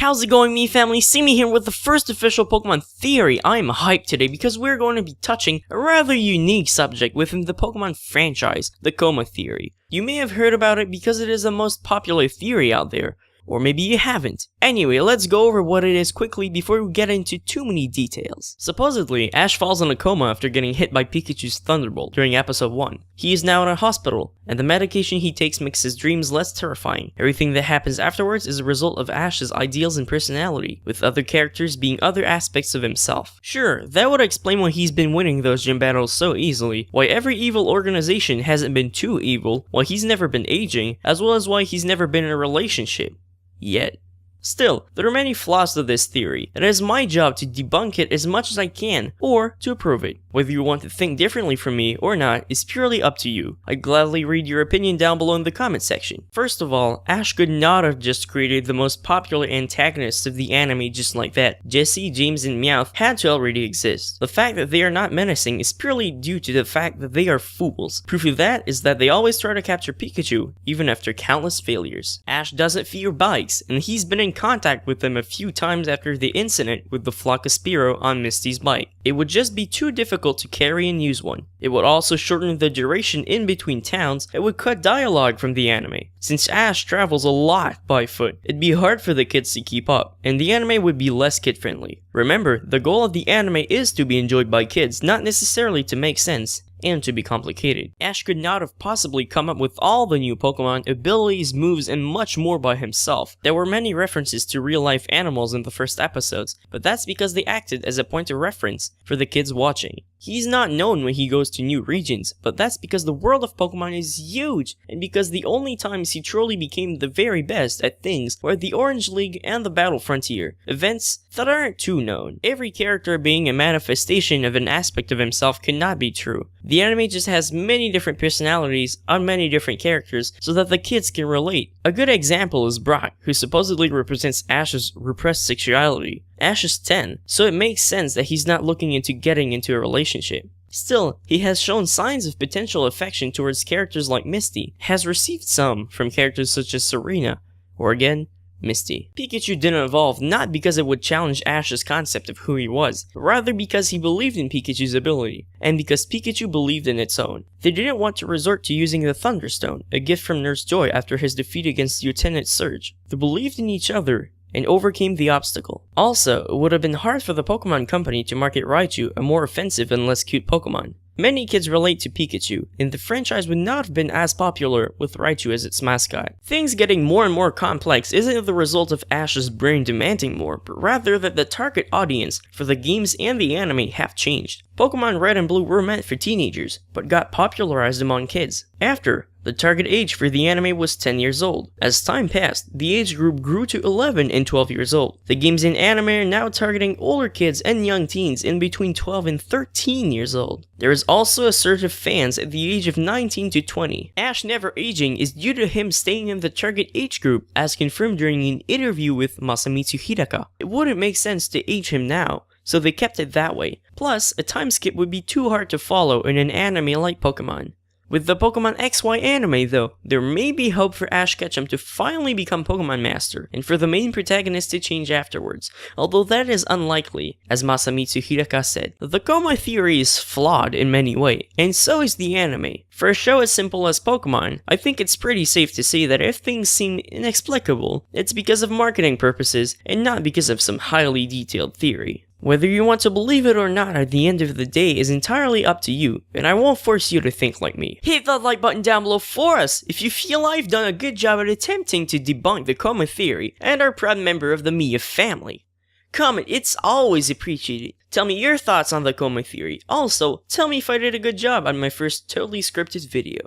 How's it going, me family? C.Mea here with the first official Pokemon Theory. I'm hyped today because we're going to be touching a rather unique subject within the Pokemon franchise, the Coma Theory. You may have heard about it because it is the most popular theory out there. Or maybe you haven't. Anyway, let's go over what it is quickly before we get into too many details. Supposedly, Ash falls in a coma after getting hit by Pikachu's Thunderbolt during episode 1. He is now in a hospital, and the medication he takes makes his dreams less terrifying. Everything that happens afterwards is a result of Ash's ideals and personality, with other characters being other aspects of himself. Sure, that would explain why he's been winning those gym battles so easily, why every evil organization hasn't been too evil, why he's never been aging, as well as why he's never been in a relationship. Yet. Still, there are many flaws to this theory, and it is my job to debunk it as much as I can, or to approve it. Whether you want to think differently from me or not is purely up to you. I'd gladly read your opinion down below in the comment section. First of all, Ash could not have just created the most popular antagonists of the anime just like that. Jesse, James, and Meowth had to already exist. The fact that they are not menacing is purely due to the fact that they are fools. Proof of that is that they always try to capture Pikachu, even after countless failures. Ash doesn't fear bikes, and he's been in contact with them a few times after the incident with the Flockaspiro on Misty's bike. It would just be too difficult to carry and use one. It would also shorten the duration in between towns. It would cut dialogue from the anime. Since Ash travels a lot by foot, it'd be hard for the kids to keep up, and the anime would be less kid-friendly. Remember, the goal of the anime is to be enjoyed by kids, not necessarily to make sense and to be complicated. Ash could not have possibly come up with all the new Pokemon, abilities, moves, and much more by himself. There were many references to real-life animals in the first episodes, but that's because they acted as a point of reference for the kids watching. He's not known when he goes to new regions, but that's because the world of Pokemon is huge, and because the only times he truly became the very best at things were the Orange League and the Battle Frontier, events that aren't too known. Every character being a manifestation of an aspect of himself cannot be true. The anime just has many different personalities on many different characters so that the kids can relate. A good example is Brock, who supposedly represents Ash's repressed sexuality. Ash is 10, so it makes sense that he's not looking into getting into a relationship. Still, he has shown signs of potential affection towards characters like Misty, has received some from characters such as Serena, or again, Misty. Pikachu didn't evolve not because it would challenge Ash's concept of who he was, but rather because he believed in Pikachu's ability, and because Pikachu believed in its own. They didn't want to resort to using the Thunderstone, a gift from Nurse Joy after his defeat against Lieutenant Surge. They believed in each other and overcame the obstacle. Also, it would have been hard for the Pokemon Company to market Raichu, a more offensive and less cute Pokemon. Many kids relate to Pikachu, and the franchise would not have been as popular with Raichu as its mascot. Things getting more and more complex isn't the result of Ash's brain demanding more, but rather that the target audience for the games and the anime have changed. Pokemon Red and Blue were meant for teenagers, but got popularized among kids. After, the target age for the anime was 10 years old. As time passed, the age group grew to 11 and 12 years old. The games in anime are now targeting older kids and young teens in between 12 and 13 years old. There is also a surge of fans at the age of 19 to 20. Ash never aging is due to him staying in the target age group, as confirmed during an interview with Masamitsu Hidaka. It wouldn't make sense to age him now, so they kept it that way. Plus, a time skip would be too hard to follow in an anime like Pokemon. With the Pokemon XY anime though, there may be hope for Ash Ketchum to finally become Pokemon Master, and for the main protagonist to change afterwards, although that is unlikely, as Masamitsu Hidaka said. The Coma Theory is flawed in many ways, and so is the anime. For a show as simple as Pokemon, I think it's pretty safe to say that if things seem inexplicable, it's because of marketing purposes, and not because of some highly detailed theory. Whether you want to believe it or not at the end of the day is entirely up to you, and I won't force you to think like me. Hit that like button down below for us if you feel I've done a good job at attempting to debunk the Coma Theory and are a proud member of the Mea family. Comment, it's always appreciated. Tell me your thoughts on the Coma Theory. Also, tell me if I did a good job on my first totally scripted video.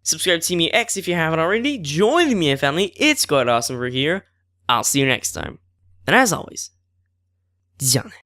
Subscribe to C.MeaX if you haven't already. Join the Mea family, it's quite awesome over here. I'll see you next time. And as always, じゃあね。